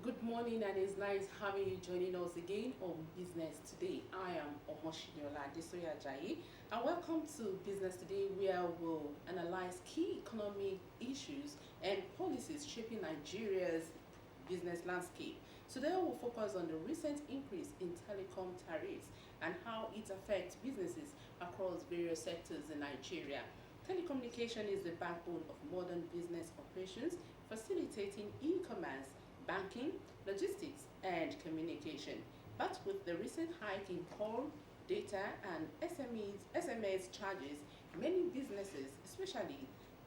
Good morning, and it's nice having you joining us again on Business Today. I am Omoshinyola Adesoya Ajayi, and welcome to Business Today, where we'll analyze key economic issues and policies shaping Nigeria's business landscape. Today we'll focus on the recent increase in telecom tariffs and how it affects businesses across various sectors in Nigeria. Telecommunication is the backbone of modern business operations, facilitating e-commerce, banking, logistics, and communication. But with the recent hike in call, data, and SMS charges, many businesses, especially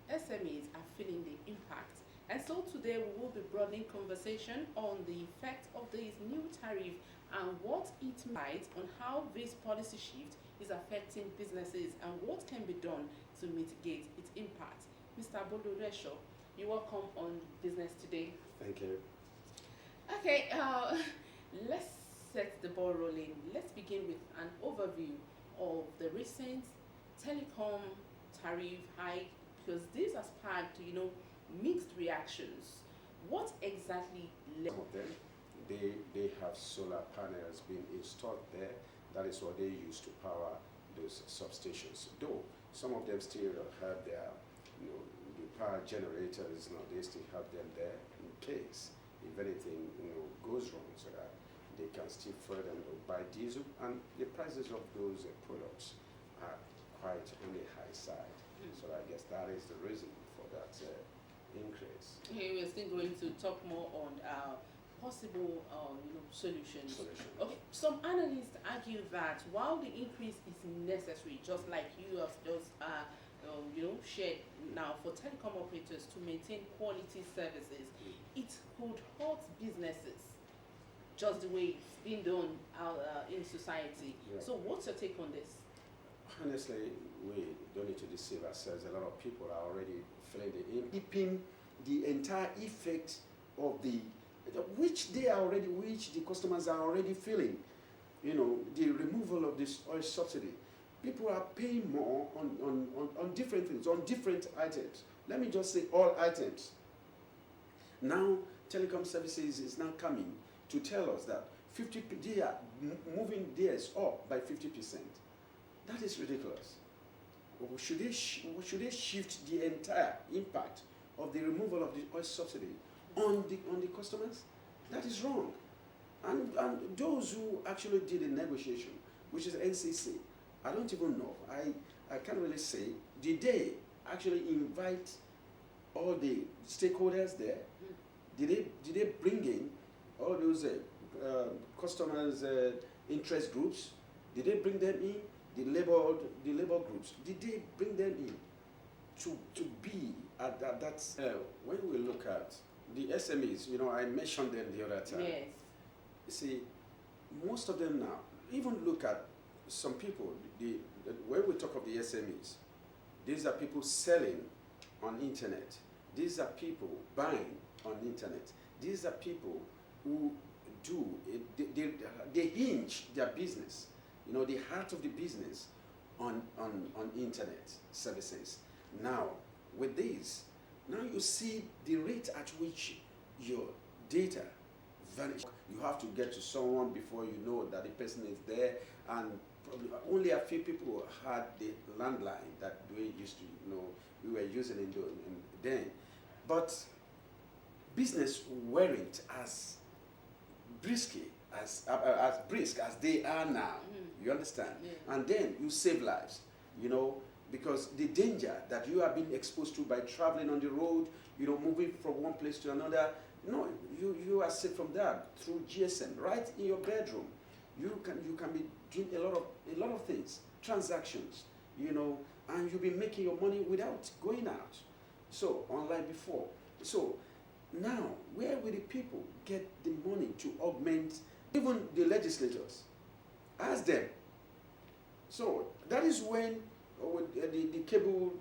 SMEs, are feeling the impact. And so today we will be broadening conversation on the effect of this new tariff and what it might on how this policy shift is affecting businesses and what can be done to mitigate its impact. Mr. OLU-ESHO, you're welcome on Business Today. Thank you. Okay, let's set the ball rolling. Let's begin with an overview of the recent telecom tariff hike, because this has sparked, mixed reactions. What exactly led? Some of them, they have solar panels being installed there. That is what they use to power those substations. Though some of them still have their, the power generators. They still have them there in case if anything goes wrong, so that they can still further buy diesel, and the prices of those products are quite on the high side. So I guess that is the reason for that increase. Okay, we're still going to talk more on possible solutions. Okay, some analysts argue that while the increase is necessary, just like you have just shared now, for telecom operators to maintain quality services, it could hurt businesses just the way it's been done in society. Yeah. So what's your take on this? Honestly, we don't need to deceive ourselves. A lot of people are already feeling keeping the entire effect of which the customers are already feeling. The removal of this oil subsidy. People are paying more on different things, on different items. Let me just say all items. Now, telecom services is now coming to tell us that they are moving theirs up by 50%. That is ridiculous. Should they shift the entire impact of the removal of the oil subsidy on the customers? That is wrong. And those who actually did the negotiation, which is NCC, I don't even know. I can't really say. Did they actually invite all the stakeholders there? Did they bring in all those customers' interest groups? Did they bring them in? The labor groups. Did they bring them in to be at that? When we look at the SMEs, I mentioned them the other time. Yes. You see, most of them now, even look at some people, when we talk of the SMEs, these are people selling on internet. These are people buying on internet. These are people who they hinge their business, the heart of the business on internet services. Now, with this, now you see the rate at which your data vanish. You have to get to someone before you know that the person is there, and probably only a few people had the landline that we used to, we were using in then. But business weren't as brisk as they are now. You understand? Yeah. And then you save lives, because the danger that you are being exposed to by traveling on the road, moving from one place to another. No, you are safe from that through GSM, right in your bedroom. You can be doing a lot of things, transactions, and you'll be making your money without going out. So unlike before. So now, where will the people get the money to augment? Even the legislators, ask them. So that is when the cable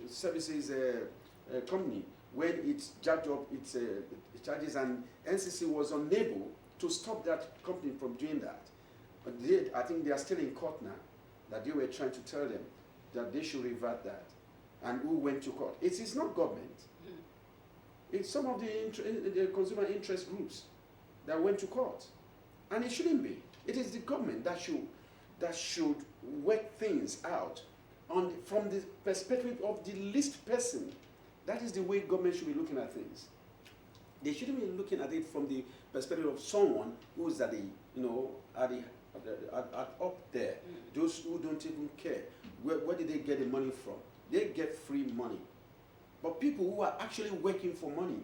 services company, when it jacked up its charges, and NCC was unable to stop that company from doing that. But I think they are still in court now, that they were trying to tell them that they should revert that. And who went to court? It is not government. It's some of the consumer interest groups that went to court. And it shouldn't be. It is the government that should work things out from the perspective of the least person. That is the way government should be looking at things. They shouldn't be looking at it from the perspective of someone who is at the, up there. Those who don't even care. Where did they get the money from? They get free money. But people who are actually working for money,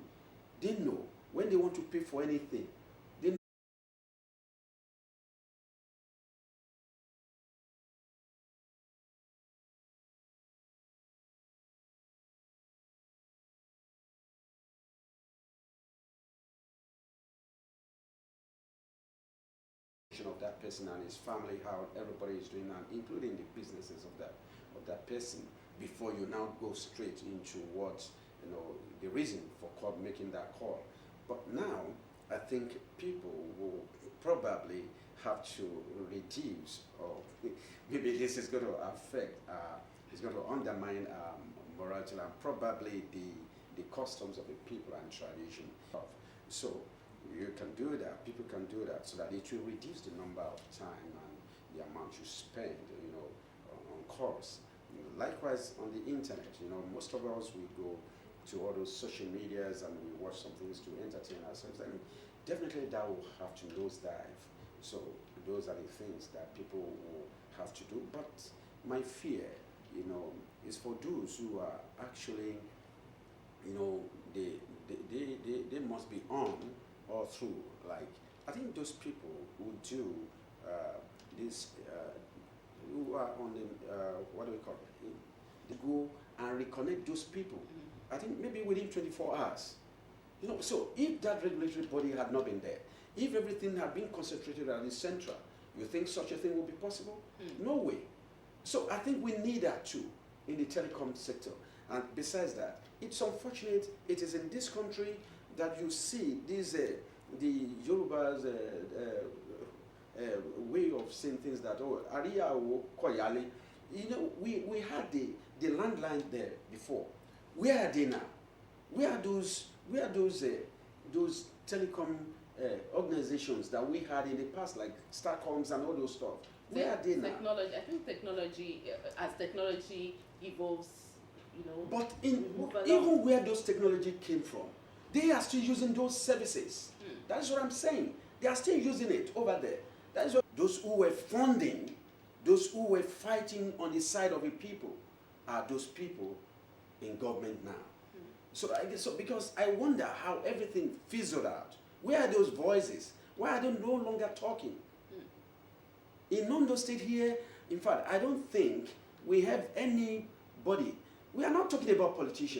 they know when they want to pay for anything, they know of that person and his family, how everybody is doing, and including the businesses of that person, before you now go straight into what, the reason for making that call. But now I think people will probably have to reduce, or maybe this is going to affect, it's going to undermine morality and probably the customs of the people and tradition. So you can do that, people can do that, so that it will reduce the number of time and the amount you spend, on calls. Likewise on the internet, most of us, we go to all those social medias and we watch some things to entertain ourselves, and definitely that will have to nosedive. So those are the things that people will have to do. But my fear, is for those who are actually, they must be on or through. Like, I think those people who do this, who are on the, what do we call it? They go and reconnect those people. I think maybe within 24 hours. So if that regulatory body had not been there, if everything had been concentrated at the central, you think such a thing would be possible? No way. So I think we need that too in the telecom sector. And besides that, it's unfortunate it is in this country that you see these, the Yoruba's way of saying things that, Aria o Koyale, we had the landline there before. Where are they now? Where are those telecom organizations that we had in the past, like Starcoms and all those stuff? Where are they now? Technology. I think technology, as technology evolves, But even where those technology came from, they are still using those services. That's what I'm saying. They are still using it over there. That is what those who were funding, those who were fighting on the side of the people, are those people in government now. So because I wonder how everything fizzled out. Where are those voices? Why are they no longer talking? In Ondo State here, in fact, I don't think we have anybody. We are not talking about politicians.